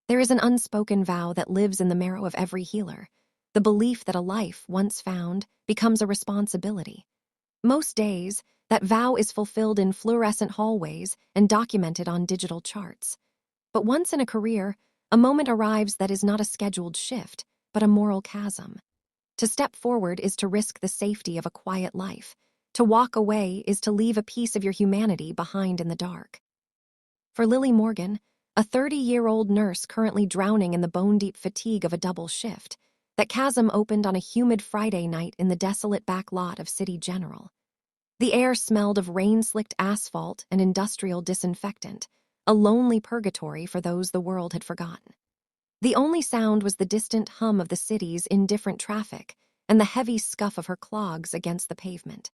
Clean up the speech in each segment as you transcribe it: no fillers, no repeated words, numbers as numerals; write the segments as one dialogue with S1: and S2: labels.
S1: There is an unspoken vow that lives in the marrow of every healer, the belief that a life, once found, becomes a responsibility. Most days, that vow is fulfilled in fluorescent hallways and documented on digital charts. But once in a career, a moment arrives that is not a scheduled shift, but a moral chasm. To step forward is to risk the safety of a quiet life. To walk away is to leave a piece of your humanity behind in the dark. For Lily Morgan, a 30-year-old nurse currently drowning in the bone-deep fatigue of a double shift, that chasm opened on a humid Friday night in the desolate back lot of City General. The air smelled of rain-slicked asphalt and industrial disinfectant, a lonely purgatory for those the world had forgotten. The only sound was the distant hum of the city's indifferent traffic and the heavy scuff of her clogs against the pavement.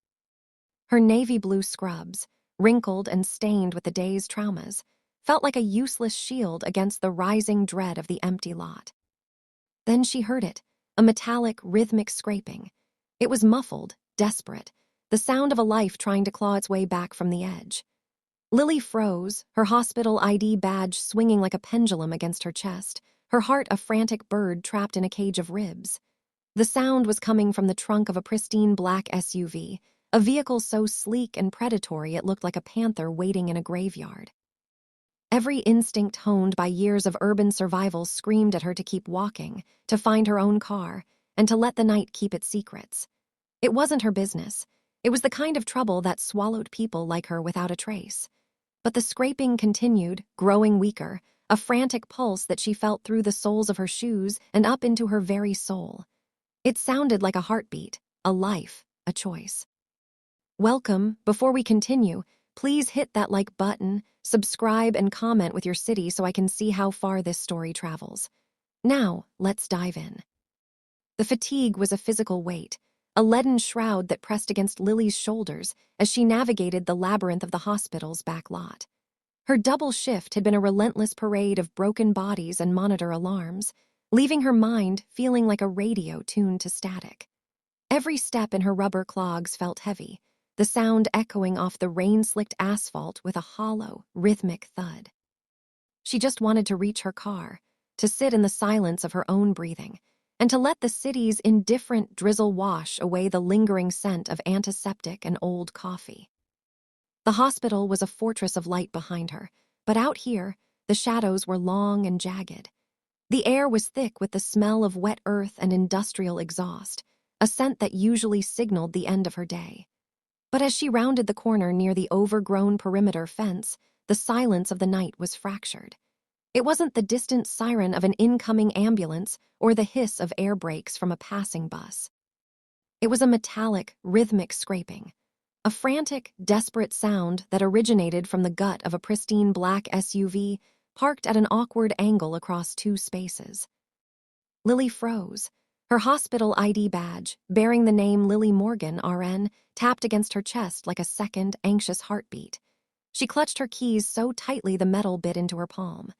S1: Her navy blue scrubs, wrinkled and stained with the day's traumas, felt like a useless shield against the rising dread of the empty lot. Then she heard it, a metallic, rhythmic scraping. It was muffled, desperate, the sound of a life trying to claw its way back from the edge. Lily froze, her hospital ID badge swinging like a pendulum against her chest, her heart a frantic bird trapped in a cage of ribs. The sound was coming from the trunk of a pristine black SUV, a vehicle so sleek and predatory it looked like a panther waiting in a graveyard. Every instinct honed by years of urban survival screamed at her to keep walking, to find her own car, and to let the night keep its secrets. It wasn't her business. It was the kind of trouble that swallowed people like her without a trace. But the scraping continued, growing weaker, a frantic pulse that she felt through the soles of her shoes and up into her very soul. It sounded like a heartbeat, a life, a choice. Welcome. Before we continue, please hit that like button, subscribe, and comment with your city so I can see how far this story travels. Now, let's dive in. The fatigue was a physical weight, a leaden shroud that pressed against Lily's shoulders as she navigated the labyrinth of the hospital's back lot. Her double shift had been a relentless parade of broken bodies and monitor alarms, leaving her mind feeling like a radio tuned to static. Every step in her rubber clogs felt heavy, the sound echoing off the rain-slicked asphalt with a hollow, rhythmic thud. She just wanted to reach her car, to sit in the silence of her own breathing, and to let the city's indifferent drizzle wash away the lingering scent of antiseptic and old coffee. The hospital was a fortress of light behind her, but out here, the shadows were long and jagged. The air was thick with the smell of wet earth and industrial exhaust, a scent that usually signaled the end of her day. But as she rounded the corner near the overgrown perimeter fence, the silence of the night was fractured. It wasn't the distant siren of an incoming ambulance or the hiss of air brakes from a passing bus. It was a metallic, rhythmic scraping, a frantic, desperate sound that originated from the gut of a pristine black SUV parked at an awkward angle across two spaces. Lily froze. Her hospital ID badge, bearing the name Lily Morgan, RN, tapped against her chest like a second, anxious heartbeat. She clutched her keys so tightly the metal bit into her palm.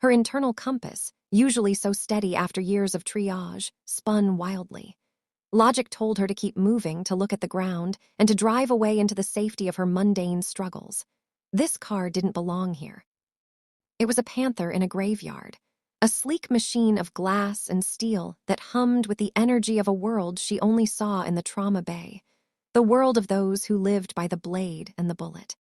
S1: Her internal compass, usually so steady after years of triage, spun wildly. Logic told her to keep moving, to look at the ground, and to drive away into the safety of her mundane struggles. This car didn't belong here. It was a panther in a graveyard, a sleek machine of glass and steel that hummed with the energy of a world she only saw in the trauma bay, the world of those who lived by the blade and the bullet.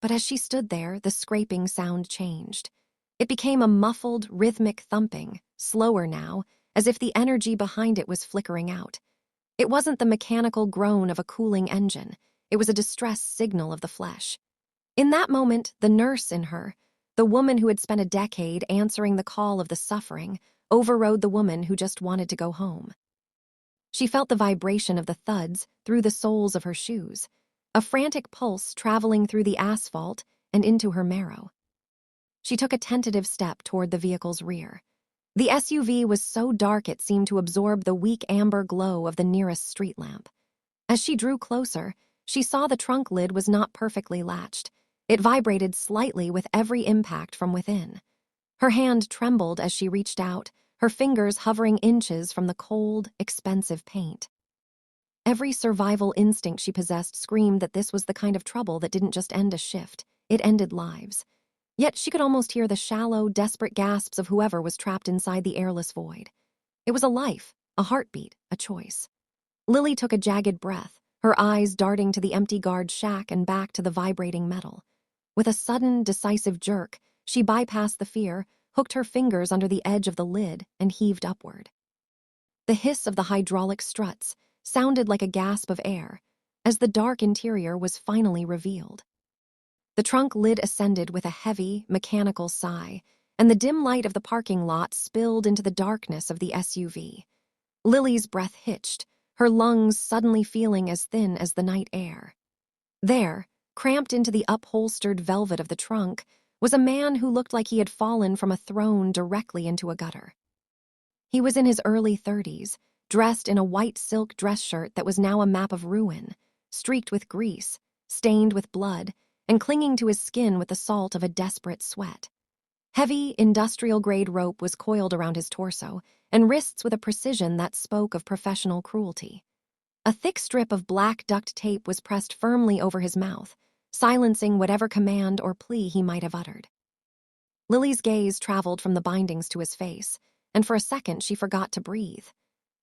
S1: But as she stood there, the scraping sound changed. It became a muffled, rhythmic thumping, slower now, as if the energy behind it was flickering out. It wasn't the mechanical groan of a cooling engine. It was a distress signal of the flesh. In that moment, the nurse in her, the woman who had spent a decade answering the call of the suffering, overrode the woman who just wanted to go home. She felt the vibration of the thuds through the soles of her shoes, a frantic pulse traveling through the asphalt and into her marrow. She took a tentative step toward the vehicle's rear. The SUV was so dark it seemed to absorb the weak amber glow of the nearest street lamp. As she drew closer, she saw the trunk lid was not perfectly latched. It vibrated slightly with every impact from within. Her hand trembled as she reached out, her fingers hovering inches from the cold, expensive paint. Every survival instinct she possessed screamed that this was the kind of trouble that didn't just end a shift, it ended lives. Yet she could almost hear the shallow, desperate gasps of whoever was trapped inside the airless void. It was a life, a heartbeat, a choice. Lily took a jagged breath, her eyes darting to the empty guard shack and back to the vibrating metal. With a sudden, decisive jerk, she bypassed the fear, hooked her fingers under the edge of the lid, and heaved upward. The hiss of the hydraulic struts sounded like a gasp of air, as the dark interior was finally revealed. The trunk lid ascended with a heavy, mechanical sigh, and the dim light of the parking lot spilled into the darkness of the SUV. Lily's breath hitched, her lungs suddenly feeling as thin as the night air. There, cramped into the upholstered velvet of the trunk, was a man who looked like he had fallen from a throne directly into a gutter. He was in his early 30s, dressed in a white silk dress shirt that was now a map of ruin, streaked with grease, stained with blood, and clinging to his skin with the salt of a desperate sweat. Heavy, industrial-grade rope was coiled around his torso and wrists with a precision that spoke of professional cruelty. A thick strip of black duct tape was pressed firmly over his mouth, silencing whatever command or plea he might have uttered. Lily's gaze traveled from the bindings to his face, and for a second she forgot to breathe.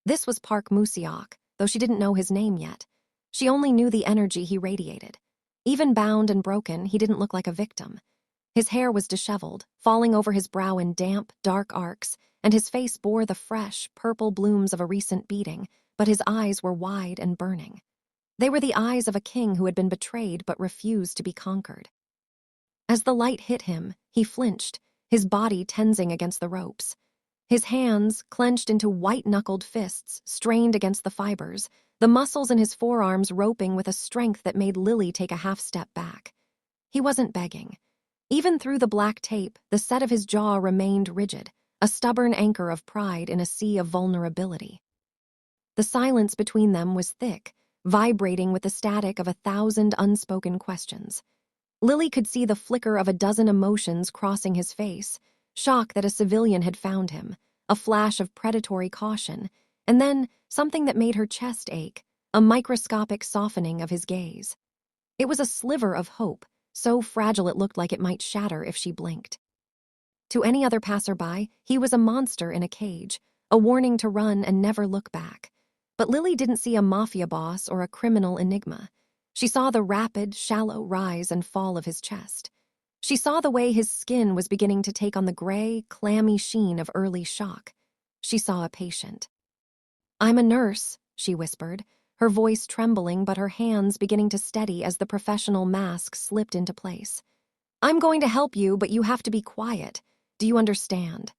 S1: This was Park Musiak, though she didn't know his name yet. She only knew the energy he radiated. Even bound and broken, he didn't look like a victim. His hair was disheveled, falling over his brow in damp, dark arcs, and his face bore the fresh, purple blooms of a recent beating, but his eyes were wide and burning. They were the eyes of a king who had been betrayed but refused to be conquered. As the light hit him, he flinched, his body tensing against the ropes. His hands, clenched into white-knuckled fists, strained against the fibers, the muscles in his forearms roping with a strength that made Lily take a half-step back. He wasn't begging. Even through the black tape, the set of his jaw remained rigid, a stubborn anchor of pride in a sea of vulnerability. The silence between them was thick, vibrating with the static of 1,000 unspoken questions. Lily could see the flicker of a dozen emotions crossing his face: shock that a civilian had found him, a flash of predatory caution, and then something that made her chest ache, a microscopic softening of his gaze. It was a sliver of hope, so fragile it looked like it might shatter if she blinked. To any other passerby, he was a monster in a cage, a warning to run and never look back. But Lily didn't see a mafia boss or a criminal enigma. She saw the rapid, shallow rise and fall of his chest. She saw the way his skin was beginning to take on the gray, clammy sheen of early shock. She saw a patient. "I'm a nurse," she whispered, her voice trembling but her hands beginning to steady as the professional mask slipped into place. "I'm going to help you, but you have to be quiet. Do you understand?"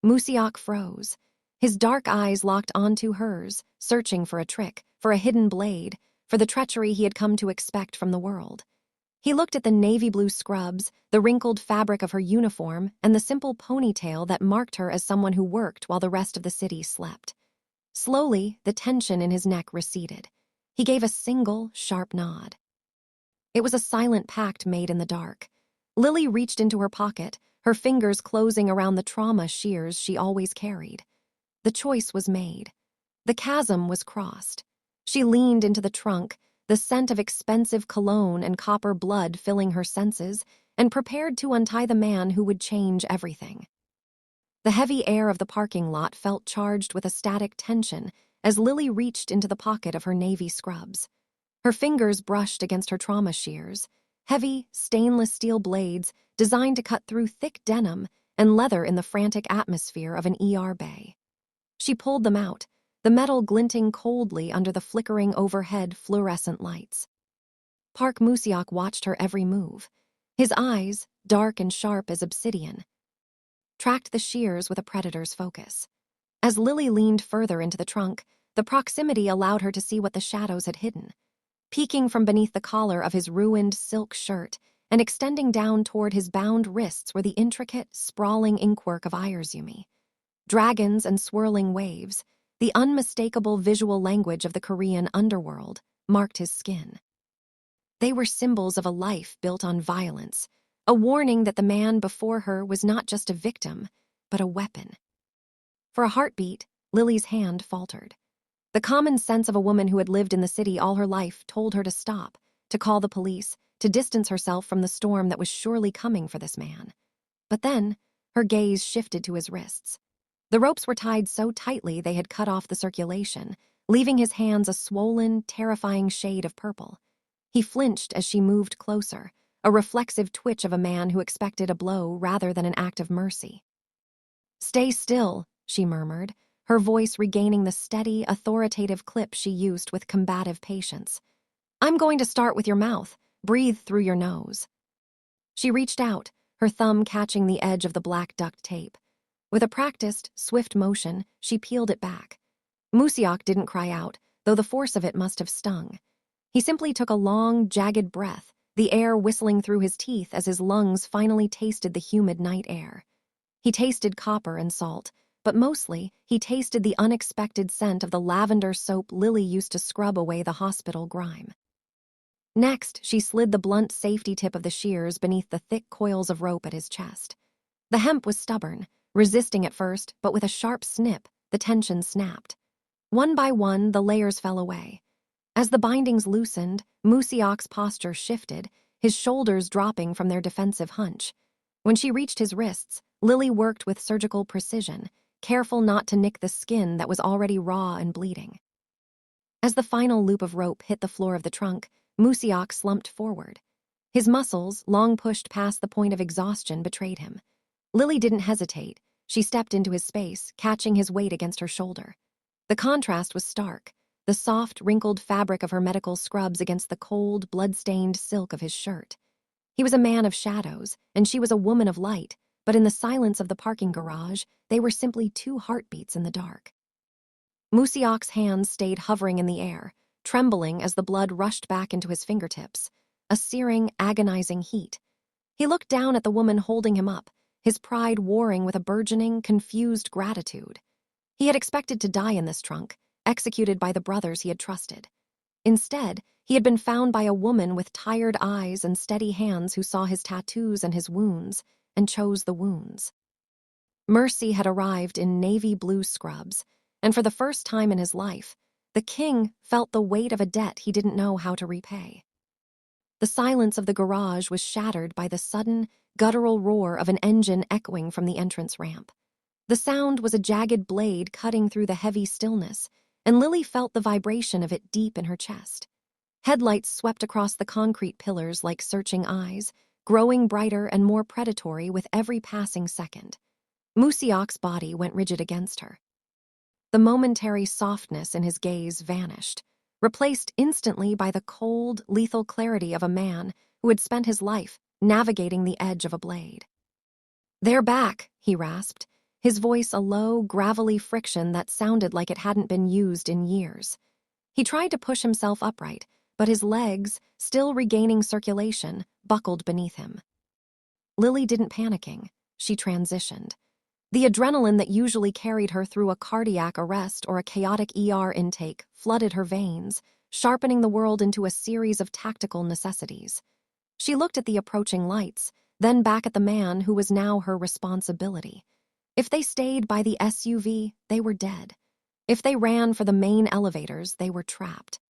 S1: Musiak froze. His dark eyes locked onto hers, searching for a trick, for a hidden blade, for the treachery he had come to expect from the world. He looked at the navy blue scrubs, the wrinkled fabric of her uniform, and the simple ponytail that marked her as someone who worked while the rest of the city slept. Slowly, the tension in his neck receded. He gave a single, sharp nod. It was a silent pact made in the dark. Lily reached into her pocket, her fingers closing around the trauma shears she always carried. The choice was made. The chasm was crossed. She leaned into the trunk, the scent of expensive cologne and copper blood filling her senses, and prepared to untie the man who would change everything. The heavy air of the parking lot felt charged with a static tension as Lily reached into the pocket of her navy scrubs. Her fingers brushed against her trauma shears, heavy, stainless steel blades designed to cut through thick denim and leather in the frantic atmosphere of an ER bay. She pulled them out, the metal glinting coldly under the flickering overhead fluorescent lights. Park Musiak watched her every move. His eyes, dark and sharp as obsidian, tracked the shears with a predator's focus. As Lily leaned further into the trunk, the proximity allowed her to see what the shadows had hidden. Peeking from beneath the collar of his ruined silk shirt and extending down toward his bound wrists were the intricate, sprawling inkwork of Ayurzumi. Dragons and swirling waves, the unmistakable visual language of the Korean underworld, marked his skin. They were symbols of a life built on violence, a warning that the man before her was not just a victim, but a weapon. For a heartbeat, Lily's hand faltered. The common sense of a woman who had lived in the city all her life told her to stop, to call the police, to distance herself from the storm that was surely coming for this man. But then, her gaze shifted to his wrists. The ropes were tied so tightly they had cut off the circulation, leaving his hands a swollen, terrifying shade of purple. He flinched as she moved closer, a reflexive twitch of a man who expected a blow rather than an act of mercy. "Stay still," she murmured, her voice regaining the steady, authoritative clip she used with combative patience. "I'm going to start with your mouth. Breathe through your nose." She reached out, her thumb catching the edge of the black duct tape. With a practiced, swift motion, she peeled it back. Musiak didn't cry out, though the force of it must have stung. He simply took a long, jagged breath, the air whistling through his teeth as his lungs finally tasted the humid night air. He tasted copper and salt, but mostly he tasted the unexpected scent of the lavender soap Lily used to scrub away the hospital grime. Next, she slid the blunt safety tip of the shears beneath the thick coils of rope at his chest. The hemp was stubborn, resisting at first, but with a sharp snip, the tension snapped. One by one, the layers fell away. As the bindings loosened, Musiak's posture shifted, his shoulders dropping from their defensive hunch. When she reached his wrists, Lily worked with surgical precision, careful not to nick the skin that was already raw and bleeding. As the final loop of rope hit the floor of the trunk, Musiak slumped forward. His muscles, long pushed past the point of exhaustion, betrayed him. Lily didn't hesitate. She stepped into his space, catching his weight against her shoulder. The contrast was stark, the soft, wrinkled fabric of her medical scrubs against the cold, blood-stained silk of his shirt. He was a man of shadows, and she was a woman of light, but in the silence of the parking garage, they were simply two heartbeats in the dark. Musiak's hands stayed hovering in the air, trembling as the blood rushed back into his fingertips, a searing, agonizing heat. He looked down at the woman holding him up, his pride warring with a burgeoning, confused gratitude. He had expected to die in this trunk, executed by the brothers he had trusted. Instead, he had been found by a woman with tired eyes and steady hands who saw his tattoos and his wounds, and chose the wounds. Mercy had arrived in navy blue scrubs, and for the first time in his life, the king felt the weight of a debt he didn't know how to repay. The silence of the garage was shattered by the sudden, guttural roar of an engine echoing from the entrance ramp. The sound was a jagged blade cutting through the heavy stillness, and Lily felt the vibration of it deep in her chest. Headlights swept across the concrete pillars like searching eyes, growing brighter and more predatory with every passing second. Musiak's body went rigid against her. The momentary softness in his gaze vanished, replaced instantly by the cold, lethal clarity of a man who had spent his life navigating the edge of a blade. "They're back," he rasped, his voice a low, gravelly friction that sounded like it hadn't been used in years. He tried to push himself upright, but his legs, still regaining circulation, buckled beneath him. Lily didn't panicking. She transitioned. The adrenaline that usually carried her through a cardiac arrest or a chaotic ER intake flooded her veins, sharpening the world into a series of tactical necessities. She looked at the approaching lights, then back at the man who was now her responsibility. If they stayed by the SUV, they were dead. If they ran for the main elevators, they were trapped.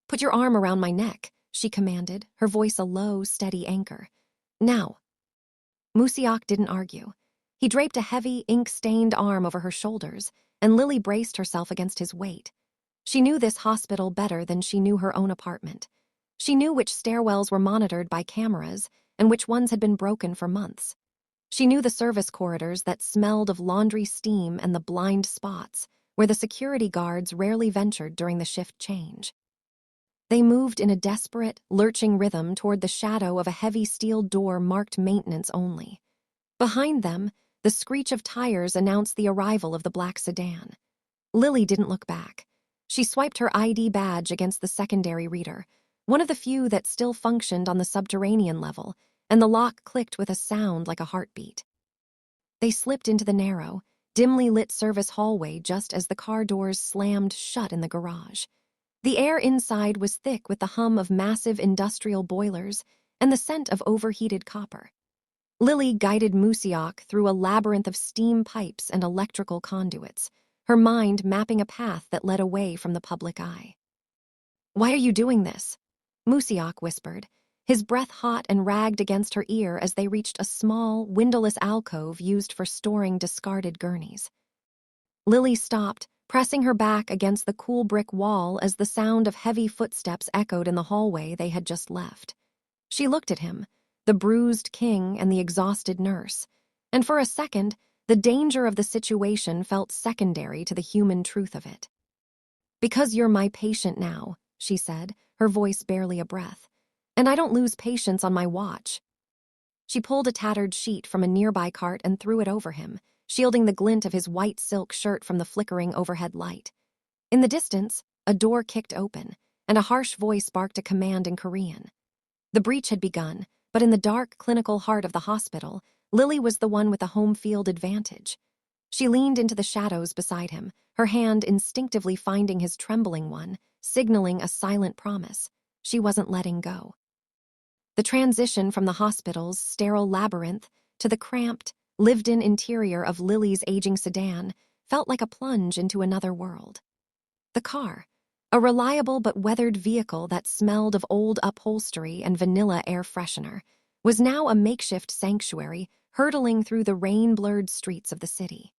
S1: "Put your arm around my neck," she commanded, her voice a low, steady anchor. "Now." Musiak didn't argue. He draped a heavy, ink-stained arm over her shoulders, and Lily braced herself against his weight. She knew this hospital better than she knew her own apartment. She knew which stairwells were monitored by cameras and which ones had been broken for months. She knew the service corridors that smelled of laundry steam and the blind spots, where the security guards rarely ventured during the shift change. They moved in a desperate, lurching rhythm toward the shadow of a heavy steel door marked maintenance only. Behind them, the screech of tires announced the arrival of the black sedan. Lily didn't look back. She swiped her ID badge against the secondary reader, one of the few that still functioned on the subterranean level, and the lock clicked with a sound like a heartbeat. They slipped into the narrow, dimly lit service hallway just as the car doors slammed shut in the garage. The air inside was thick with the hum of massive industrial boilers and the scent of overheated copper. Lily guided Musiak through a labyrinth of steam pipes and electrical conduits, her mind mapping a path that led away from the public eye. "Why are you doing this?" Musiak whispered, his breath hot and ragged against her ear as they reached a small, windowless alcove used for storing discarded gurneys. Lily stopped, pressing her back against the cool brick wall as the sound of heavy footsteps echoed in the hallway they had just left. She looked at him, the bruised king and the exhausted nurse, and for a second, the danger of the situation felt secondary to the human truth of it. "Because you're my patient now," she said, her voice barely a breath, "and I don't lose patience on my watch." She pulled a tattered sheet from a nearby cart and threw it over him, shielding the glint of his white silk shirt from the flickering overhead light. In the distance, a door kicked open, and a harsh voice barked a command in Korean. The breach had begun, but in the dark, clinical heart of the hospital, Lily was the one with the home field advantage. She leaned into the shadows beside him, her hand instinctively finding his trembling one, signaling a silent promise. She wasn't letting go. The transition from the hospital's sterile labyrinth to the cramped, lived-in interior of Lily's aging sedan felt like a plunge into another world. The car, a reliable but weathered vehicle that smelled of old upholstery and vanilla air freshener, was now a makeshift sanctuary hurtling through the rain-blurred streets of the city.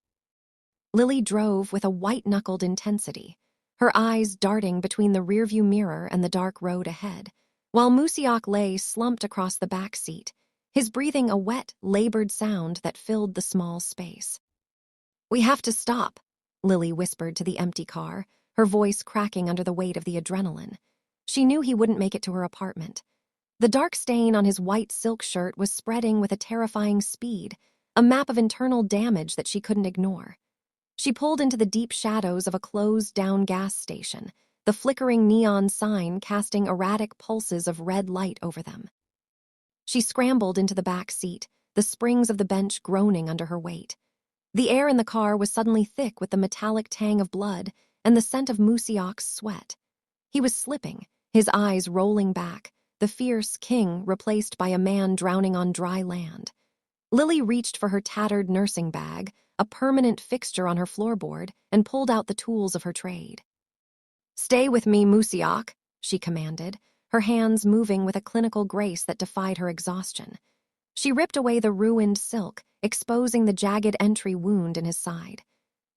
S1: Lily drove with a white-knuckled intensity, her eyes darting between the rearview mirror and the dark road ahead, while Musiak lay slumped across the back seat, his breathing a wet, labored sound that filled the small space. "We have to stop," Lily whispered to the empty car, her voice cracking under the weight of the adrenaline. She knew he wouldn't make it to her apartment. The dark stain on his white silk shirt was spreading with a terrifying speed, a map of internal damage that she couldn't ignore. She pulled into the deep shadows of a closed-down gas station, the flickering neon sign casting erratic pulses of red light over them. She scrambled into the back seat, the springs of the bench groaning under her weight. The air in the car was suddenly thick with the metallic tang of blood and the scent of Musiak's sweat. He was slipping, his eyes rolling back, the fierce king replaced by a man drowning on dry land. Lily reached for her tattered nursing bag, a permanent fixture on her floorboard, and pulled out the tools of her trade. "Stay with me, Musiak," she commanded, her hands moving with a clinical grace that defied her exhaustion. She ripped away the ruined silk, exposing the jagged entry wound in his side.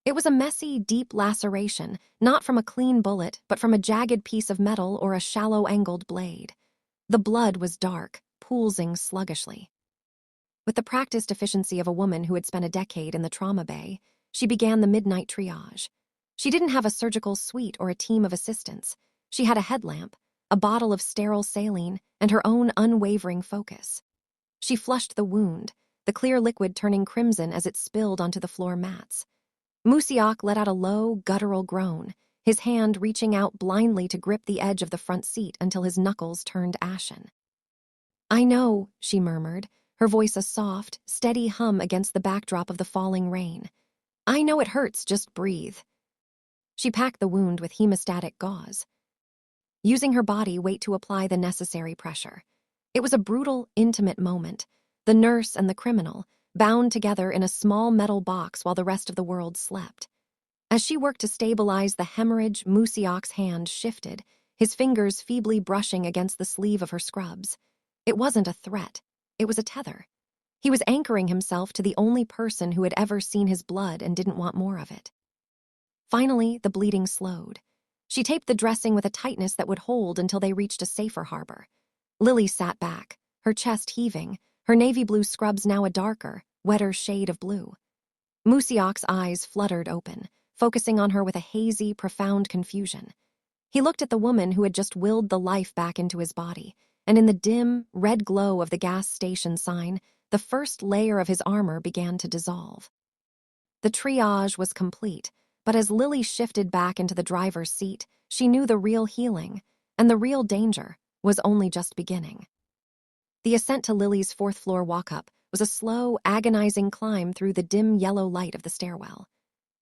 S1: It was a messy, deep laceration, not from a clean bullet, but from a jagged piece of metal or a shallow-angled blade. The blood was dark, poolsing sluggishly. With the practiced efficiency of a woman who had spent a decade in the trauma bay, she began the midnight triage. She didn't have a surgical suite or a team of assistants. She had a headlamp, a bottle of sterile saline, and her own unwavering focus. She flushed the wound, the clear liquid turning crimson as it spilled onto the floor mats. Musiak let out a low, guttural groan, his hand reaching out blindly to grip the edge of the front seat until his knuckles turned ashen. "I know," she murmured, her voice a soft, steady hum against the backdrop of the falling rain. "I know it hurts, just breathe." She packed the wound with hemostatic gauze, using her body weight to apply the necessary pressure. It was a brutal, intimate moment, the nurse and the criminal, bound together in a small metal box while the rest of the world slept. As she worked to stabilize the hemorrhage, Musiak's hand shifted, his fingers feebly brushing against the sleeve of her scrubs. It wasn't a threat. It was a tether. He was anchoring himself to the only person who had ever seen his blood and didn't want more of it. Finally, the bleeding slowed. She taped the dressing with a tightness that would hold until they reached a safer harbor. Lily sat back, her chest heaving, her navy blue scrubs now a darker, wetter shade of blue. Musiak's eyes fluttered open, focusing on her with a hazy, profound confusion. He looked at the woman who had just willed the life back into his body, and in the dim, red glow of the gas station sign, the first layer of his armor began to dissolve. The triage was complete, but as Lily shifted back into the driver's seat, she knew the real healing, and the real danger, was only just beginning. The ascent to Lily's fourth-floor walk-up was a slow, agonizing climb through the dim yellow light of the stairwell.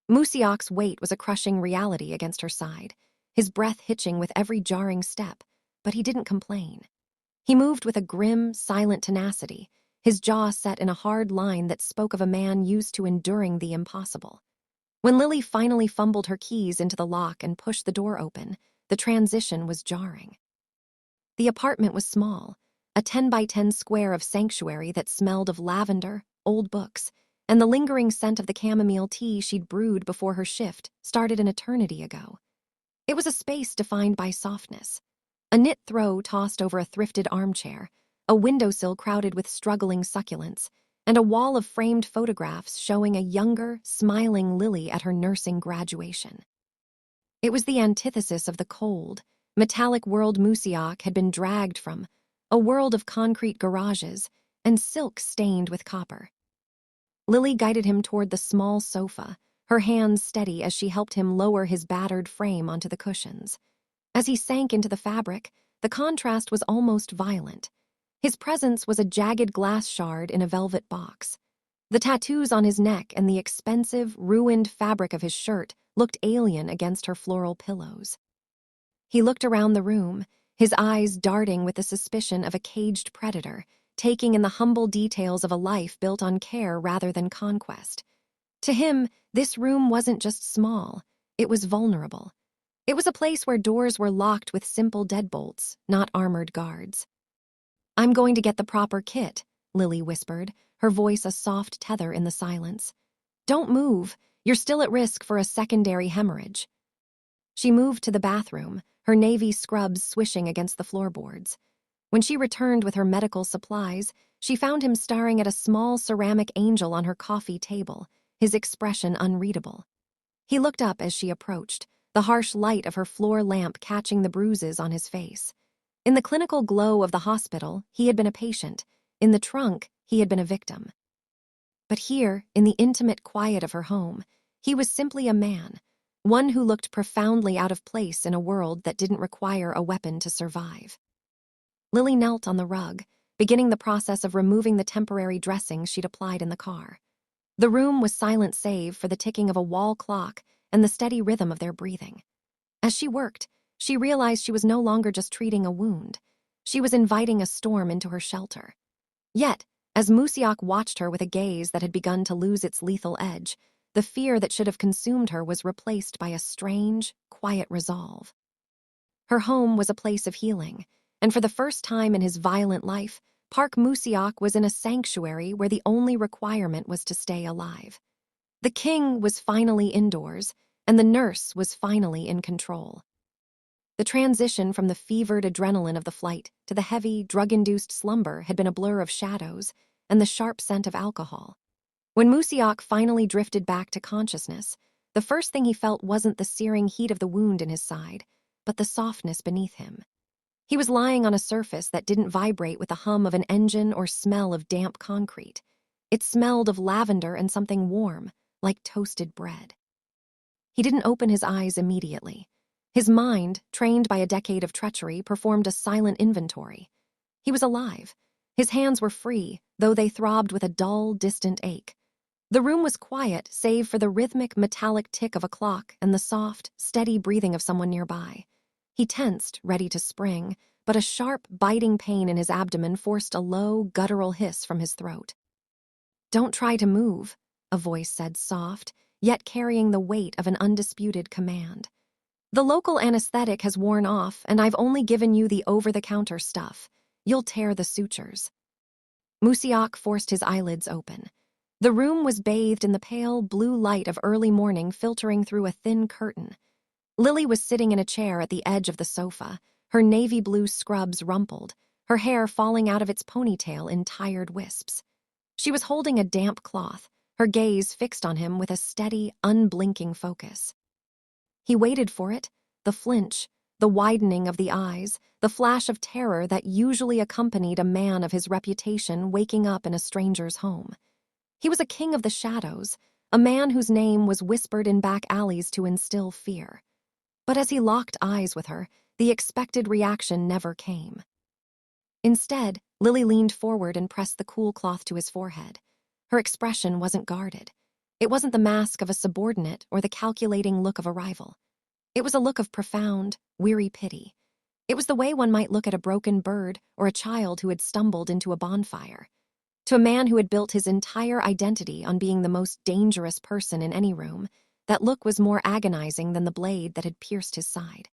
S1: Musiak's weight was a crushing reality against her side, his breath hitching with every jarring step, but he didn't complain. He moved with a grim, silent tenacity, his jaw set in a hard line that spoke of a man used to enduring the impossible. When Lily finally fumbled her keys into the lock and pushed the door open, the transition was jarring. The apartment was small, a 10 by 10 square of sanctuary that smelled of lavender, old books, and the lingering scent of the chamomile tea she'd brewed before her shift started an eternity ago. It was a space defined by softness. A knit throw tossed over a thrifted armchair, a windowsill crowded with struggling succulents, and a wall of framed photographs showing a younger, smiling Lily at her nursing graduation. It was the antithesis of the cold, metallic world Musiak had been dragged from, a world of concrete garages and silk stained with copper. Lily guided him toward the small sofa, her hands steady as she helped him lower his battered frame onto the cushions. As he sank into the fabric, the contrast was almost violent. His presence was a jagged glass shard in a velvet box. The tattoos on his neck and the expensive, ruined fabric of his shirt looked alien against her floral pillows. He looked around the room, his eyes darting with the suspicion of a caged predator, taking in the humble details of a life built on care rather than conquest. To him, this room wasn't just small, it was vulnerable. It was a place where doors were locked with simple deadbolts, not armored guards. "I'm going to get the proper kit," Lily whispered, her voice a soft tether in the silence. "Don't move, you're still at risk for a secondary hemorrhage." She moved to the bathroom, her navy scrubs swishing against the floorboards. When she returned with her medical supplies, she found him staring at a small ceramic angel on her coffee table, his expression unreadable. He looked up as she approached, the harsh light of her floor lamp catching the bruises on his face. In the clinical glow of the hospital, he had been a patient. In the trunk, he had been a victim. But here, in the intimate quiet of her home, he was simply a man, one who looked profoundly out of place in a world that didn't require a weapon to survive. Lily knelt on the rug, beginning the process of removing the temporary dressings she'd applied in the car. The room was silent save for the ticking of a wall clock and the steady rhythm of their breathing. As she worked, she realized she was no longer just treating a wound. She was inviting a storm into her shelter. Yet, as Musiak watched her with a gaze that had begun to lose its lethal edge, the fear that should have consumed her was replaced by a strange, quiet resolve. Her home was a place of healing, and for the first time in his violent life, Park Musiak was in a sanctuary where the only requirement was to stay alive. The king was finally indoors, and the nurse was finally in control. The transition from the fevered adrenaline of the flight to the heavy, drug-induced slumber had been a blur of shadows and the sharp scent of alcohol. When Musiak finally drifted back to consciousness, the first thing he felt wasn't the searing heat of the wound in his side, but the softness beneath him. He was lying on a surface that didn't vibrate with the hum of an engine or smell of damp concrete. It smelled of lavender and something warm, like toasted bread. He didn't open his eyes immediately. His mind, trained by a decade of treachery, performed a silent inventory. He was alive. His hands were free, though they throbbed with a dull, distant ache. The room was quiet, save for the rhythmic, metallic tick of a clock and the soft, steady breathing of someone nearby. He tensed, ready to spring, but a sharp, biting pain in his abdomen forced a low, guttural hiss from his throat. "Don't try to move," a voice said, soft, yet carrying the weight of an undisputed command. "The local anesthetic has worn off, and I've only given you the over-the-counter stuff. You'll tear the sutures." Musiak forced his eyelids open. The room was bathed in the pale, blue light of early morning filtering through a thin curtain. Lily was sitting in a chair at the edge of the sofa, her navy blue scrubs rumpled, her hair falling out of its ponytail in tired wisps. She was holding a damp cloth, her gaze fixed on him with a steady, unblinking focus. He waited for it, the flinch, the widening of the eyes, the flash of terror that usually accompanied a man of his reputation waking up in a stranger's home. He was a king of the shadows, a man whose name was whispered in back alleys to instill fear. But as he locked eyes with her, the expected reaction never came. Instead, Lily leaned forward and pressed the cool cloth to his forehead. Her expression wasn't guarded. It wasn't the mask of a subordinate or the calculating look of a rival. It was a look of profound, weary pity. It was the way one might look at a broken bird or a child who had stumbled into a bonfire. To a man who had built his entire identity on being the most dangerous person in any room, that look was more agonizing than the blade that had pierced his side.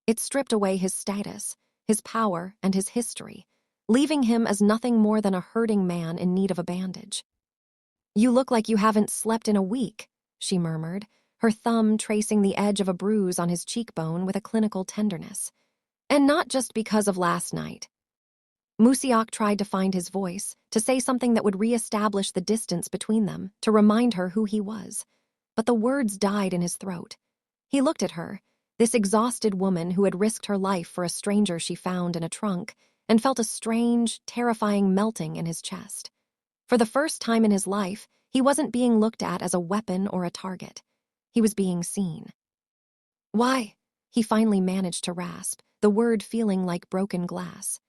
S1: It stripped away his status, his power, and his history, leaving him as nothing more than a hurting man in need of a bandage. "You look like you haven't slept in a week," she murmured, her thumb tracing the edge of a bruise on his cheekbone with a clinical tenderness. "And not just because of last night." Musiak tried to find his voice, to say something that would re-establish the distance between them, to remind her who he was. But the words died in his throat. He looked at her, this exhausted woman who had risked her life for a stranger she found in a trunk, and felt a strange, terrifying melting in his chest. For the first time in his life, he wasn't being looked at as a weapon or a target. He was being seen. "Why?" he finally managed to rasp, the word feeling like broken glass.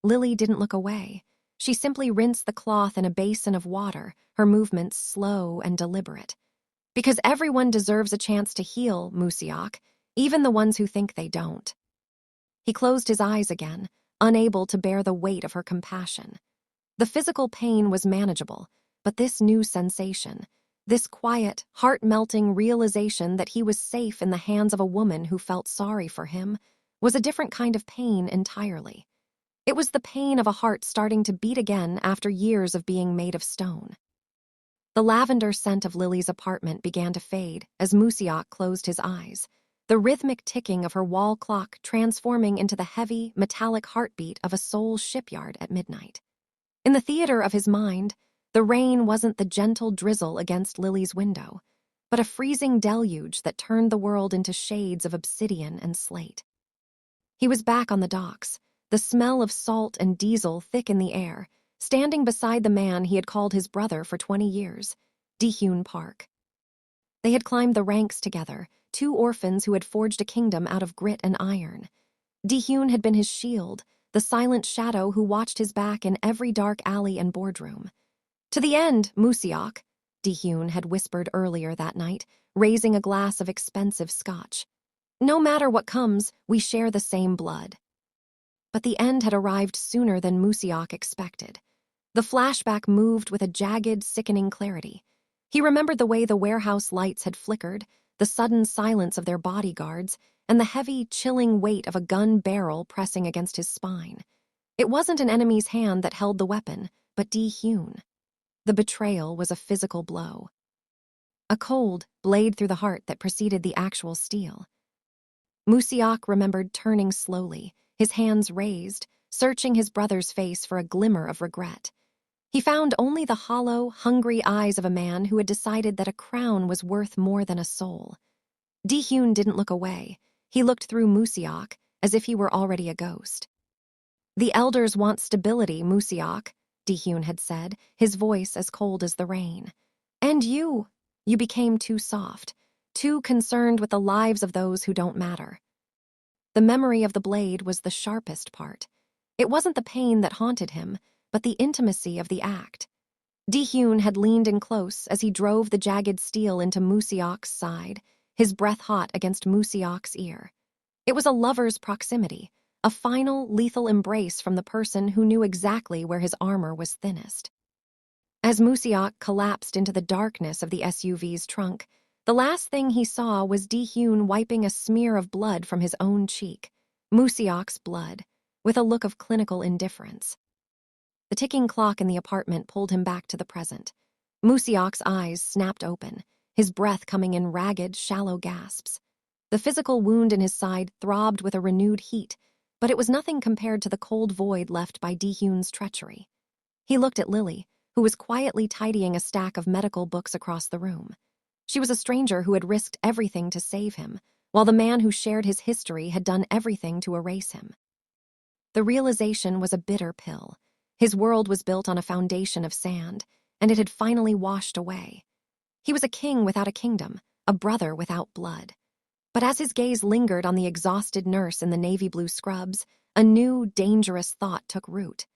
S1: Lily didn't look away. She simply rinsed the cloth in a basin of water, her movements slow and deliberate. "Because everyone deserves a chance to heal, Musiak, even the ones who think they don't." He closed his eyes again, unable to bear the weight of her compassion. The physical pain was manageable, but this new sensation, this quiet, heart-melting realization that he was safe in the hands of a woman who felt sorry for him, was a different kind of pain entirely. It was the pain of a heart starting to beat again after years of being made of stone. The lavender scent of Lily's apartment began to fade as Musiak closed his eyes, the rhythmic ticking of her wall clock transforming into the heavy, metallic heartbeat of a Seoul shipyard at midnight. In the theater of his mind, the rain wasn't the gentle drizzle against Lily's window, but a freezing deluge that turned the world into shades of obsidian and slate. He was back on the docks, the smell of salt and diesel thick in the air, standing beside the man he had called his brother for 20 years, Dehyun Park. They had climbed the ranks together, two orphans who had forged a kingdom out of grit and iron. Dehyun had been his shield, the silent shadow who watched his back in every dark alley and boardroom. "To the end, Musiak," Dehyun had whispered earlier that night, raising a glass of expensive scotch. "No matter what comes, we share the same blood." But the end had arrived sooner than Musiak expected. The flashback moved with a jagged, sickening clarity. He remembered the way the warehouse lights had flickered, the sudden silence of their bodyguards, and the heavy, chilling weight of a gun barrel pressing against his spine. It wasn't an enemy's hand that held the weapon, but Dehyun. The betrayal was a physical blow. A cold blade through the heart that preceded the actual steel. Musiak remembered turning slowly, his hands raised, searching his brother's face for a glimmer of regret. He found only the hollow, hungry eyes of a man who had decided that a crown was worth more than a soul. Dehyun didn't look away. He looked through Musiak, as if he were already a ghost. "The elders want stability, Musiak," Dehyun had said, his voice as cold as the rain. "And you became too soft, too concerned with the lives of those who don't matter." The memory of the blade was the sharpest part. It wasn't the pain that haunted him, but the intimacy of the act. Dehyun had leaned in close as he drove the jagged steel into Musiak's side, his breath hot against Musiak's ear. It was a lover's proximity, a final, lethal embrace from the person who knew exactly where his armor was thinnest. As Musiak collapsed into the darkness of the SUV's trunk, the last thing he saw was Dehyun wiping a smear of blood from his own cheek, Musiak's blood, with a look of clinical indifference. The ticking clock in the apartment pulled him back to the present. Musiak's eyes snapped open, his breath coming in ragged, shallow gasps. The physical wound in his side throbbed with a renewed heat, but it was nothing compared to the cold void left by Dehyun's treachery. He looked at Lily, who was quietly tidying a stack of medical books across the room. She was a stranger who had risked everything to save him, while the man who shared his history had done everything to erase him. The realization was a bitter pill. His world was built on a foundation of sand, and it had finally washed away. He was a king without a kingdom, a brother without blood. But as his gaze lingered on the exhausted nurse in the navy blue scrubs, a new, dangerous thought took root.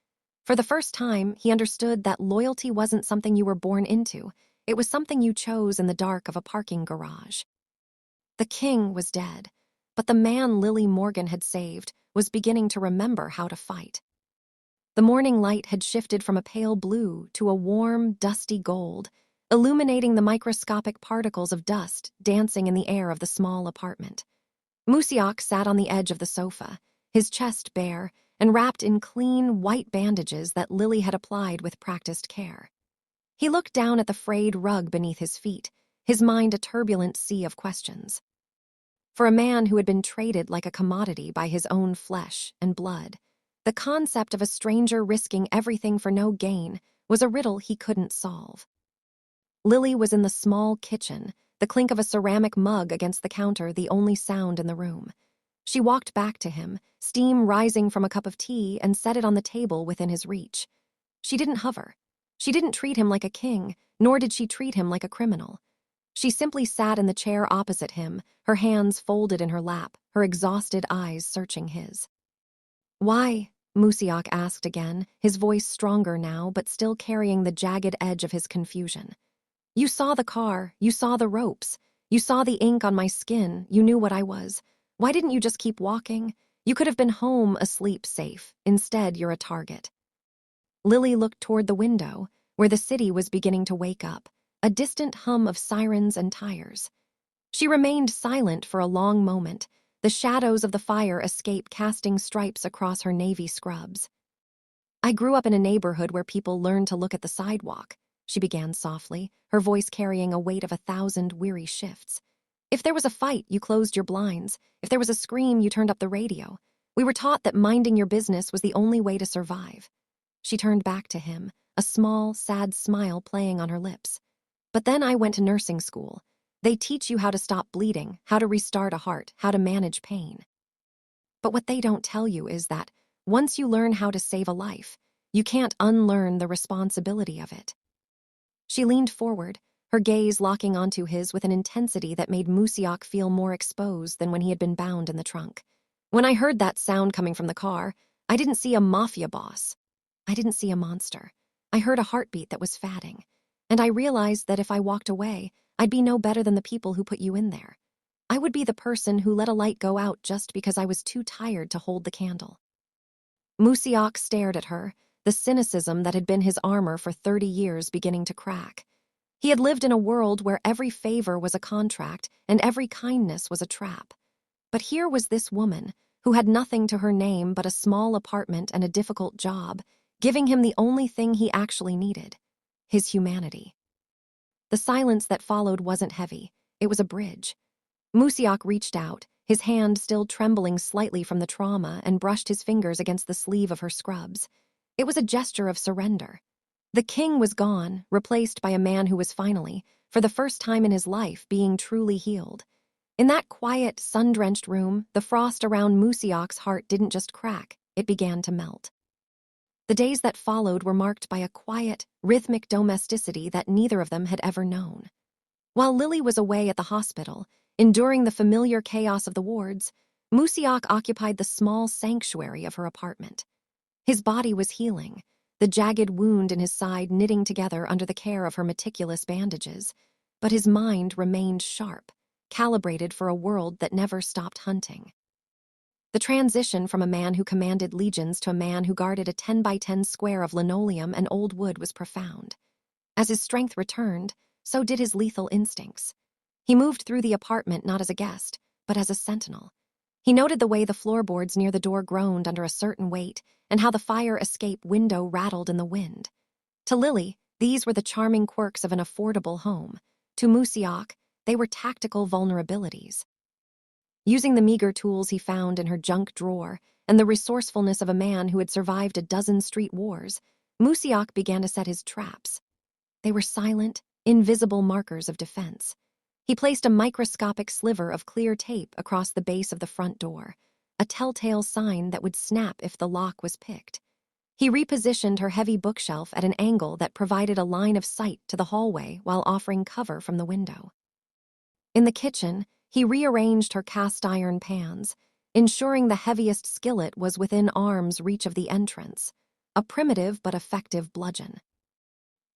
S1: For the first time, he understood that loyalty wasn't something you were born into. It was something you chose in the dark of a parking garage. The king was dead, but the man Lily Morgan had saved was beginning to remember how to fight. The morning light had shifted from a pale blue to a warm, dusty gold, illuminating the microscopic particles of dust dancing in the air of the small apartment. Musiak sat on the edge of the sofa, his chest bare, and wrapped in clean, white bandages that Lily had applied with practiced care. He looked down at the frayed rug beneath his feet, his mind a turbulent sea of questions. For a man who had been traded like a commodity by his own flesh and blood, the concept of a stranger risking everything for no gain was a riddle he couldn't solve. Lily was in the small kitchen, the clink of a ceramic mug against the counter the only sound in the room. She walked back to him, steam rising from a cup of tea, and set it on the table within his reach. She didn't hover. She didn't treat him like a king, nor did she treat him like a criminal. She simply sat in the chair opposite him, her hands folded in her lap, her exhausted eyes searching his. "Why?" Musiak asked again, his voice stronger now, but still carrying the jagged edge of his confusion. "You saw the car, you saw the ropes, you saw the ink on my skin, you knew what I was. Why didn't you just keep walking? You could have been home, asleep, safe. Instead, you're a target." Lily looked toward the window, where the city was beginning to wake up, a distant hum of sirens and tires. She remained silent for a long moment, the shadows of the fire escape casting stripes across her navy scrubs. "I grew up in a neighborhood where people learned to look at the sidewalk," she began softly, her voice carrying a weight of 1,000 weary shifts. "If there was a fight, you closed your blinds. If there was a scream, you turned up the radio. We were taught that minding your business was the only way to survive." She turned back to him, a small, sad smile playing on her lips. "But then I went to nursing school. They teach you how to stop bleeding, how to restart a heart, how to manage pain. But what they don't tell you is that once you learn how to save a life, you can't unlearn the responsibility of it." She leaned forward, her gaze locking onto his with an intensity that made Musiak feel more exposed than when he had been bound in the trunk. "When I heard that sound coming from the car, I didn't see a mafia boss. I didn't see a monster. I heard a heartbeat that was fatting. And I realized that if I walked away, I'd be no better than the people who put you in there. I would be the person who let a light go out just because I was too tired to hold the candle." Musiak stared at her, the cynicism that had been his armor for 30 years beginning to crack. He had lived in a world where every favor was a contract and every kindness was a trap. But here was this woman, who had nothing to her name but a small apartment and a difficult job, giving him the only thing he actually needed: his humanity. The silence that followed wasn't heavy. It was a bridge. Musiak reached out, his hand still trembling slightly from the trauma, and brushed his fingers against the sleeve of her scrubs. It was a gesture of surrender. The king was gone, replaced by a man who was finally, for the first time in his life, being truly healed. In that quiet, sun-drenched room, the frost around Musiak's heart didn't just crack, it began to melt. The days that followed were marked by a quiet, rhythmic domesticity that neither of them had ever known. While Lily was away at the hospital, enduring the familiar chaos of the wards, Musiak occupied the small sanctuary of her apartment. His body was healing, the jagged wound in his side knitting together under the care of her meticulous bandages, but his mind remained sharp, calibrated for a world that never stopped hunting. The transition from a man who commanded legions to a man who guarded a 10 by 10 square of linoleum and old wood was profound. As his strength returned, so did his lethal instincts. He moved through the apartment not as a guest, but as a sentinel. He noted the way the floorboards near the door groaned under a certain weight and how the fire escape window rattled in the wind. To Lily, these were the charming quirks of an affordable home. To Musiak, they were tactical vulnerabilities. Using the meager tools he found in her junk drawer and the resourcefulness of a man who had survived a dozen street wars, Musiak began to set his traps. They were silent, invisible markers of defense. He placed a microscopic sliver of clear tape across the base of the front door, a telltale sign that would snap if the lock was picked. He repositioned her heavy bookshelf at an angle that provided a line of sight to the hallway while offering cover from the window. In the kitchen, he rearranged her cast-iron pans, ensuring the heaviest skillet was within arm's reach of the entrance, a primitive but effective bludgeon.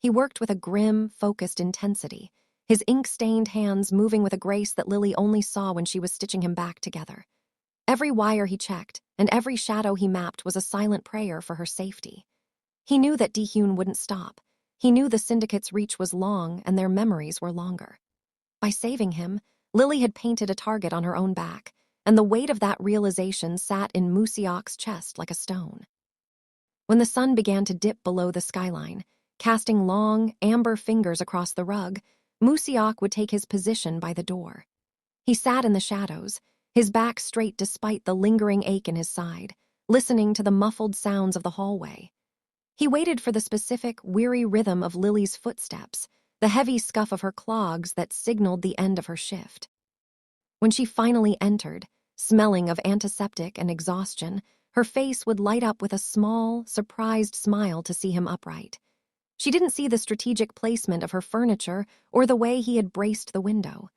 S1: He worked with a grim, focused intensity, his ink-stained hands moving with a grace that Lily only saw when she was stitching him back together. Every wire he checked, and every shadow he mapped was a silent prayer for her safety. He knew that Dihun wouldn't stop. He knew the syndicate's reach was long and their memories were longer. By saving him, Lily had painted a target on her own back, and the weight of that realization sat in Musiok's chest like a stone. When the sun began to dip below the skyline, casting long, amber fingers across the rug, Musiok would take his position by the door. He sat in the shadows, his back straight despite the lingering ache in his side, listening to the muffled sounds of the hallway. He waited for the specific, weary rhythm of Lily's footsteps, the heavy scuff of her clogs that signaled the end of her shift. When she finally entered, smelling of antiseptic and exhaustion, her face would light up with a small, surprised smile to see him upright. She didn't see the strategic placement of her furniture or the way he had braced the window.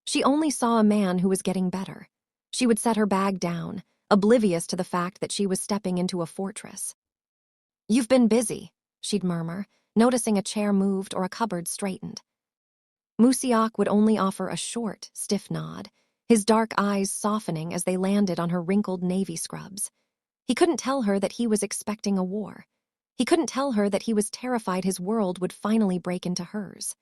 S1: She only saw a man who was getting better. She would set her bag down, oblivious to the fact that she was stepping into a fortress. "You've been busy," she'd murmur, noticing a chair moved or a cupboard straightened. Musiok would only offer a short, stiff nod, his dark eyes softening as they landed on her wrinkled navy scrubs. He couldn't tell her that he was expecting a war. He couldn't tell her that he was terrified his world would finally break into hers.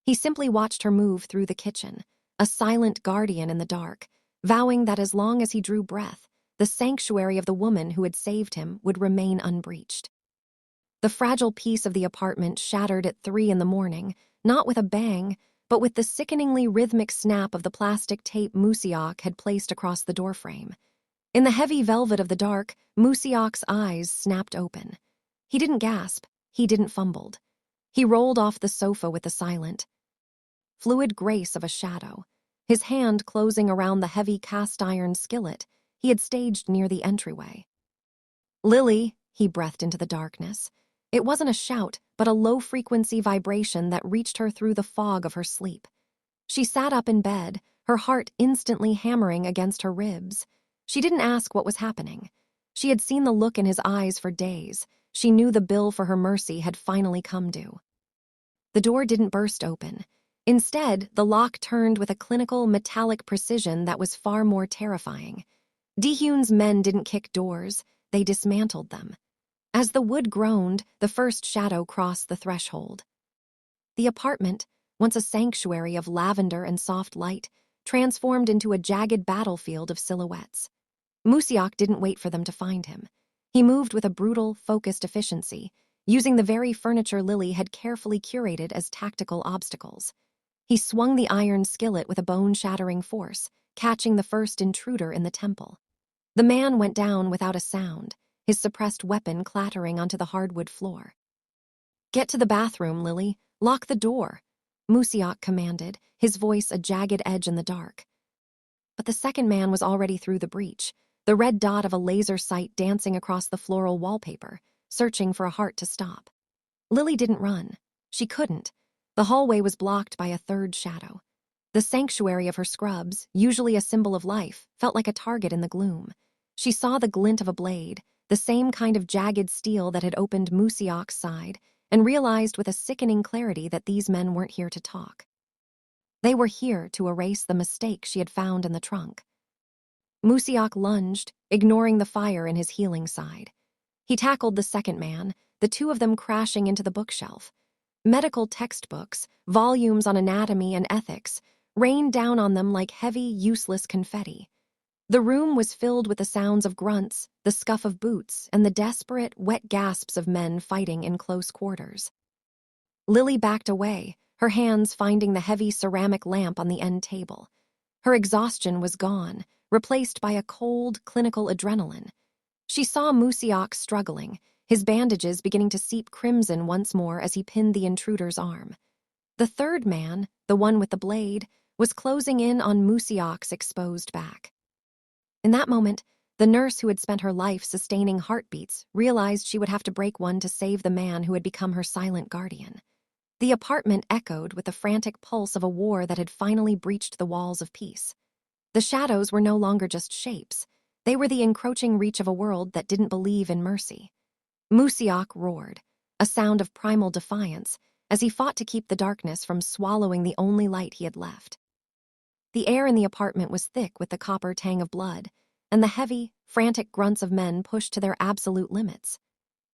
S1: He simply watched her move through the kitchen, a silent guardian in the dark, vowing that as long as he drew breath, the sanctuary of the woman who had saved him would remain unbreached. The fragile peace of the apartment shattered at 3 a.m, not with a bang, but with the sickeningly rhythmic snap of the plastic tape Musiok had placed across the doorframe. In the heavy velvet of the dark, Musiok's eyes snapped open. He didn't gasp, he didn't fumble. He rolled off the sofa with the silent, fluid grace of a shadow, his hand closing around the heavy cast-iron skillet he had staged near the entryway. "Lily," he breathed into the darkness. It wasn't a shout, but a low-frequency vibration that reached her through the fog of her sleep. She sat up in bed, her heart instantly hammering against her ribs. She didn't ask what was happening. She had seen the look in his eyes for days. She knew the bill for her mercy had finally come due. The door didn't burst open. Instead, the lock turned with a clinical, metallic precision that was far more terrifying. Dehune's men didn't kick doors, they dismantled them. As the wood groaned, the first shadow crossed the threshold. The apartment, once a sanctuary of lavender and soft light, transformed into a jagged battlefield of silhouettes. Musiok didn't wait for them to find him. He moved with a brutal, focused efficiency, using the very furniture Lily had carefully curated as tactical obstacles. He swung the iron skillet with a bone-shattering force, catching the first intruder in the temple. The man went down without a sound, his suppressed weapon clattering onto the hardwood floor. "Get to the bathroom, Lily. Lock the door," Musiok commanded, his voice a jagged edge in the dark. But the second man was already through the breach, the red dot of a laser sight dancing across the floral wallpaper, searching for a heart to stop. Lily didn't run. She couldn't. The hallway was blocked by a third shadow. The sanctuary of her scrubs, usually a symbol of life, felt like a target in the gloom. She saw the glint of a blade, the same kind of jagged steel that had opened Musiok's side, and realized with a sickening clarity that these men weren't here to talk. They were here to erase the mistake she had found in the trunk. Musiok lunged, ignoring the fire in his healing side. He tackled the second man, the two of them crashing into the bookshelf. Medical textbooks, volumes on anatomy and ethics, rained down on them like heavy, useless confetti. The room was filled with the sounds of grunts, the scuff of boots, and the desperate, wet gasps of men fighting in close quarters. Lily backed away, her hands finding the heavy ceramic lamp on the end table. Her exhaustion was gone, replaced by a cold, clinical adrenaline. She saw Musiok struggling, his bandages beginning to seep crimson once more as he pinned the intruder's arm. The third man, the one with the blade, was closing in on Musiok's exposed back. In that moment, the nurse who had spent her life sustaining heartbeats realized she would have to break one to save the man who had become her silent guardian. The apartment echoed with the frantic pulse of a war that had finally breached the walls of peace. The shadows were no longer just shapes. They were the encroaching reach of a world that didn't believe in mercy. Musiok roared, a sound of primal defiance, as he fought to keep the darkness from swallowing the only light he had left. The air in the apartment was thick with the copper tang of blood, and the heavy, frantic grunts of men pushed to their absolute limits.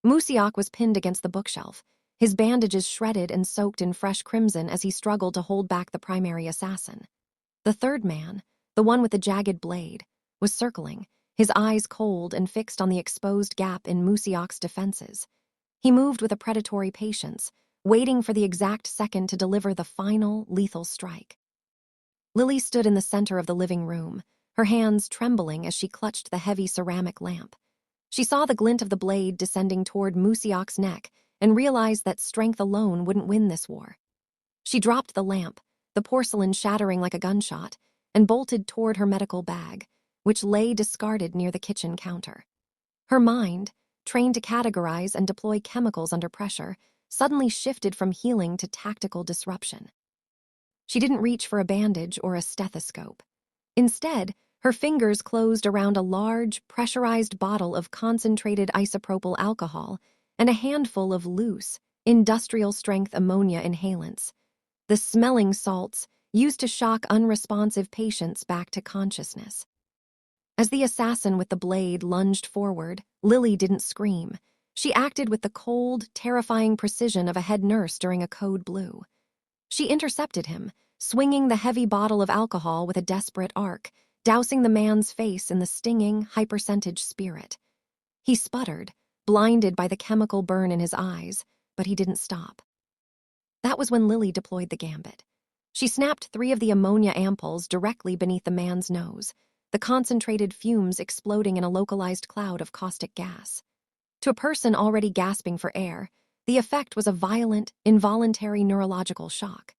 S1: Musiok was pinned against the bookshelf, his bandages shredded and soaked in fresh crimson as he struggled to hold back the primary assassin. The third man, the one with the jagged blade, was circling, his eyes cold and fixed on the exposed gap in Musiok's defenses. He moved with a predatory patience, waiting for the exact second to deliver the final, lethal strike. Lily stood in the center of the living room, her hands trembling as she clutched the heavy ceramic lamp. She saw the glint of the blade descending toward Musiok's neck and realized that strength alone wouldn't win this war. She dropped the lamp, the porcelain shattering like a gunshot, and bolted toward her medical bag, which lay discarded near the kitchen counter. Her mind, trained to categorize and deploy chemicals under pressure, suddenly shifted from healing to tactical disruption. She didn't reach for a bandage or a stethoscope. Instead, her fingers closed around a large, pressurized bottle of concentrated isopropyl alcohol and a handful of loose, industrial-strength ammonia inhalants. The smelling salts used to shock unresponsive patients back to consciousness. As the assassin with the blade lunged forward, Lily didn't scream. She acted with the cold, terrifying precision of a head nurse during a code blue. She intercepted him, swinging the heavy bottle of alcohol with a desperate arc, dousing the man's face in the stinging, hypercentage spirit. He sputtered, blinded by the chemical burn in his eyes, but he didn't stop. That was when Lily deployed the gambit. She snapped 3 of the ammonia ampoules directly beneath the man's nose, the concentrated fumes exploding in a localized cloud of caustic gas. To a person already gasping for air, the effect was a violent, involuntary neurological shock.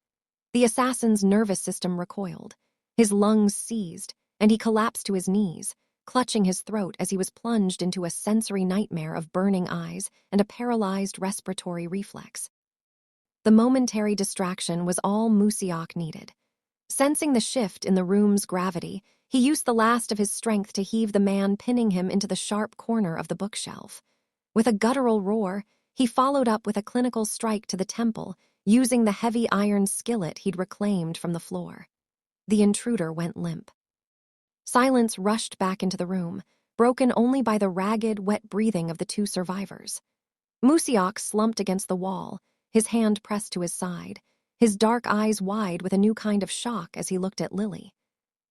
S1: The assassin's nervous system recoiled. His lungs seized, and he collapsed to his knees, clutching his throat as he was plunged into a sensory nightmare of burning eyes and a paralyzed respiratory reflex. The momentary distraction was all Musiok needed. Sensing the shift in the room's gravity, he used the last of his strength to heave the man pinning him into the sharp corner of the bookshelf. With a guttural roar, he followed up with a clinical strike to the temple, using the heavy iron skillet he'd reclaimed from the floor. The intruder went limp. Silence rushed back into the room, broken only by the ragged, wet breathing of the 2 survivors. Musiok slumped against the wall, his hand pressed to his side, his dark eyes wide with a new kind of shock as he looked at Lily.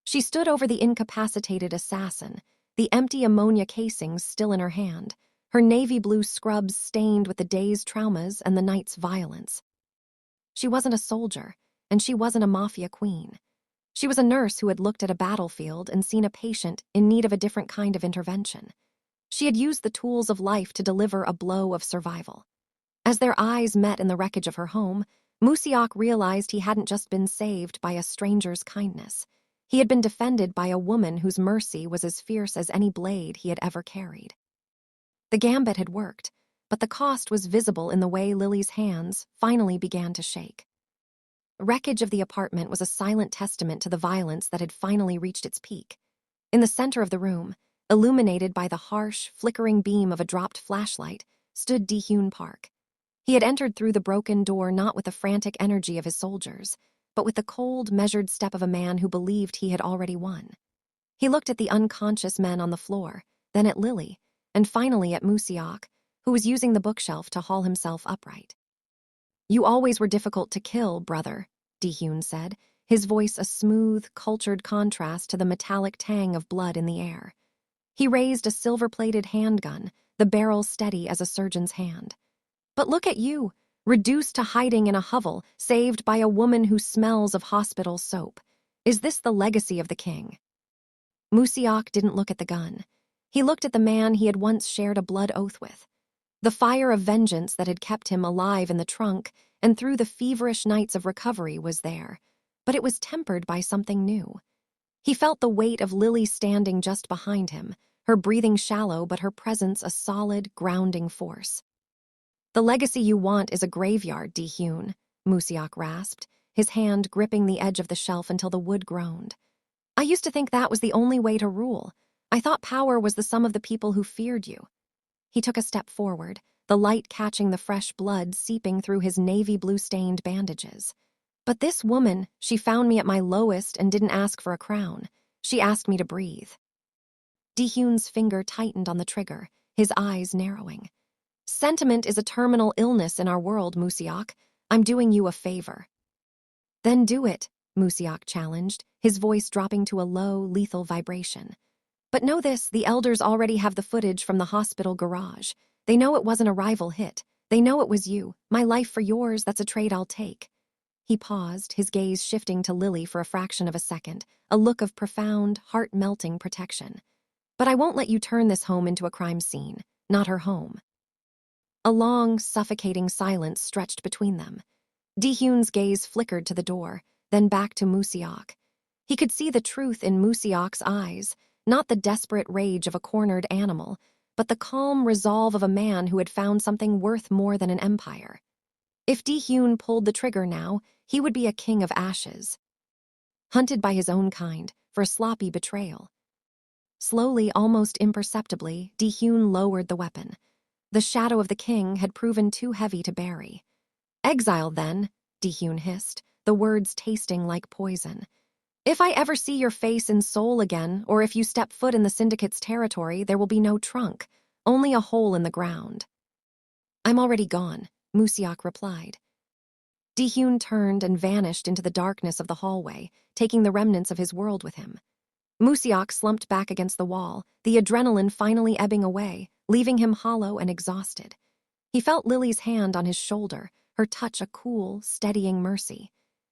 S1: She stood over the incapacitated assassin, the empty ammonia casings still in her hand, her navy blue scrubs stained with the day's traumas and the night's violence. She wasn't a soldier, and she wasn't a mafia queen. She was a nurse who had looked at a battlefield and seen a patient in need of a different kind of intervention. She had used the tools of life to deliver a blow of survival. As their eyes met in the wreckage of her home, Musiok realized he hadn't just been saved by a stranger's kindness. He had been defended by a woman whose mercy was as fierce as any blade he had ever carried. The gambit had worked, but the cost was visible in the way Lily's hands finally began to shake. The wreckage of the apartment was a silent testament to the violence that had finally reached its peak. In the center of the room, illuminated by the harsh, flickering beam of a dropped flashlight, stood Dehyun Park. He had entered through the broken door not with the frantic energy of his soldiers, but with the cold, measured step of a man who believed he had already won. He looked at the unconscious men on the floor, then at Lily, and finally at Musiok, who was using the bookshelf to haul himself upright. "You always were difficult to kill, brother," Dehyun said, his voice a smooth, cultured contrast to the metallic tang of blood in the air. He raised a silver-plated handgun, the barrel steady as a surgeon's hand. "But look at you, reduced to hiding in a hovel, saved by a woman who smells of hospital soap. Is this the legacy of the king?" Musiok didn't look at the gun. He looked at the man he had once shared a blood oath with. The fire of vengeance that had kept him alive in the trunk and through the feverish nights of recovery was there, but it was tempered by something new. He felt the weight of Lily standing just behind him, her breathing shallow but her presence a solid, grounding force. "The legacy you want is a graveyard, Dehyun," Musiok rasped, his hand gripping the edge of the shelf until the wood groaned. "I used to think that was the only way to rule. I thought power was the sum of the people who feared you." He took a step forward, the light catching the fresh blood seeping through his navy blue-stained bandages. "But this woman, she found me at my lowest and didn't ask for a crown. She asked me to breathe." Dehyun's finger tightened on the trigger, his eyes narrowing. "Sentiment is a terminal illness in our world, Musiok. I'm doing you a favor." "Then do it," Musiok challenged, his voice dropping to a low, lethal vibration. But know this, the elders already have the footage from the hospital garage. They know it wasn't a rival hit. They know it was you. My life for yours, that's a trade I'll take. He paused, his gaze shifting to Lily for a fraction of a second, a look of profound, heart-melting protection. But I won't let you turn this home into a crime scene. Not her home. A long, suffocating silence stretched between them. Di-Hyun's gaze flickered to the door, then back to Musiok. He could see the truth in Musiok's eyes, not the desperate rage of a cornered animal, but the calm resolve of a man who had found something worth more than an empire. If Di-Hyun pulled the trigger now, he would be a king of ashes, hunted by his own kind for a sloppy betrayal. Slowly, almost imperceptibly, Di-Hyun lowered the weapon. The shadow of the king had proven too heavy to bury. Exile, then, Di-Hyun hissed, the words tasting like poison. If I ever see your face in Seoul again, or if you step foot in the Syndicate's territory, there will be no trunk, only a hole in the ground. I'm already gone, Musiok replied. Di-Hyun turned and vanished into the darkness of the hallway, taking the remnants of his world with him. Musiok slumped back against the wall, the adrenaline finally ebbing away, leaving him hollow and exhausted. He felt Lily's hand on his shoulder, her touch a cool, steadying mercy.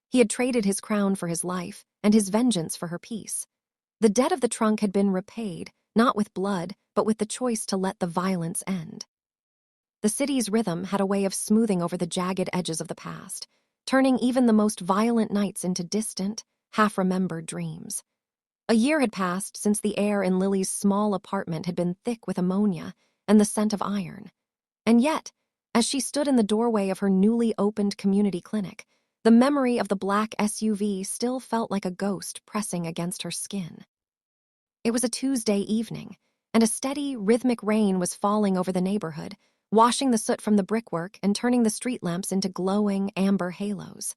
S1: He had traded his crown for his life, and his vengeance for her peace. The debt of the trunk had been repaid, not with blood, but with the choice to let the violence end. The city's rhythm had a way of smoothing over the jagged edges of the past, turning even the most violent nights into distant, half-remembered dreams. A year had passed since the air in Lily's small apartment had been thick with ammonia and the scent of iron. And yet, as she stood in the doorway of her newly opened community clinic, the memory of the black SUV still felt like a ghost pressing against her skin. It was a Tuesday evening, and a steady, rhythmic rain was falling over the neighborhood, washing the soot from the brickwork and turning the street lamps into glowing amber halos.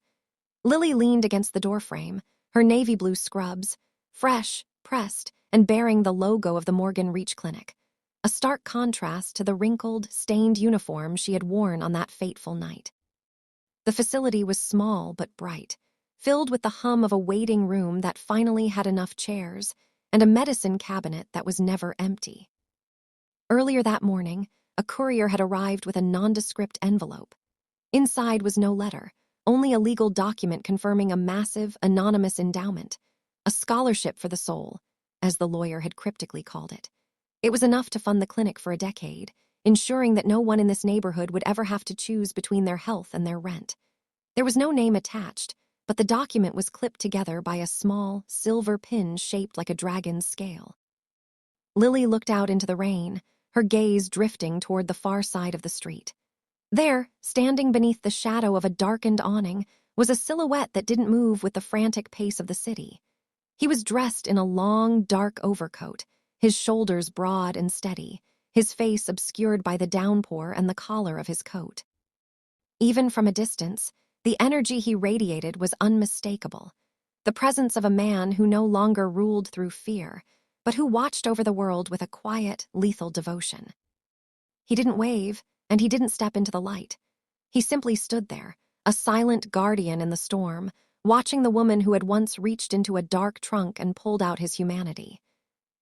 S1: Lily leaned against the doorframe, her navy blue scrubs, fresh, pressed, and bearing the logo of the Morgan Reach Clinic, a stark contrast to the wrinkled, stained uniform she had worn on that fateful night. The facility was small but bright, filled with the hum of a waiting room that finally had enough chairs and a medicine cabinet that was never empty. Earlier that morning, a courier had arrived with a nondescript envelope. Inside was no letter, only a legal document confirming a massive, anonymous endowment, a scholarship for the soul, as the lawyer had cryptically called it. It was enough to fund the clinic for a decade, ensuring that no one in this neighborhood would ever have to choose between their health and their rent. There was no name attached, but the document was clipped together by a small, silver pin shaped like a dragon's scale. Lily looked out into the rain, her gaze drifting toward the far side of the street. There, standing beneath the shadow of a darkened awning, was a silhouette that didn't move with the frantic pace of the city. He was dressed in a long, dark overcoat, his shoulders broad and steady, his face obscured by the downpour and the collar of his coat. Even from a distance, the energy he radiated was unmistakable, the presence of a man who no longer ruled through fear, but who watched over the world with a quiet, lethal devotion. He didn't wave, and he didn't step into the light. He simply stood there, a silent guardian in the storm, watching the woman who had once reached into a dark trunk and pulled out his humanity.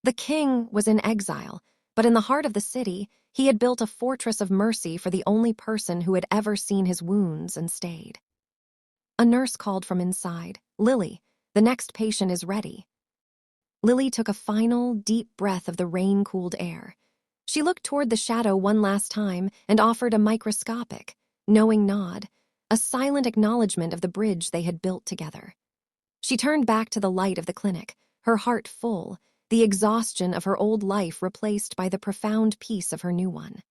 S1: The king was in exile, but in the heart of the city, he had built a fortress of mercy for the only person who had ever seen his wounds and stayed. A nurse called from inside. "Lily, the next patient is ready." Lily took a final, deep breath of the rain-cooled air. She looked toward the shadow one last time and offered a microscopic, knowing nod, a silent acknowledgement of the bridge they had built together. She turned back to the light of the clinic, her heart full, the exhaustion of her old life replaced by the profound peace of her new one.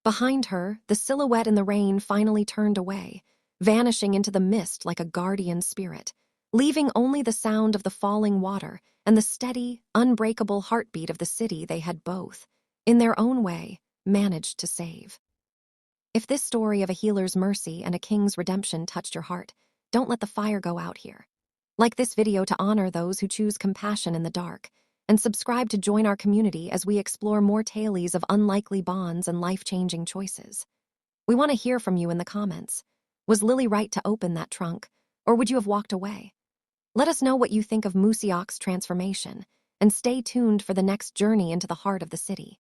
S1: Behind her, the silhouette in the rain finally turned away, vanishing into the mist like a guardian spirit, leaving only the sound of the falling water and the steady, unbreakable heartbeat of the city they had both, in their own way, managed to save. If this story of a healer's mercy and a king's redemption touched your heart, don't let the fire go out here. Like this video to honor those who choose compassion in the dark, and subscribe to join our community as we explore more tales of unlikely bonds and life-changing choices. We want to hear from you in the comments. Was Lily right to open that trunk, or would you have walked away? Let us know what you think of Musiok's transformation, and stay tuned for the next journey into the heart of the city.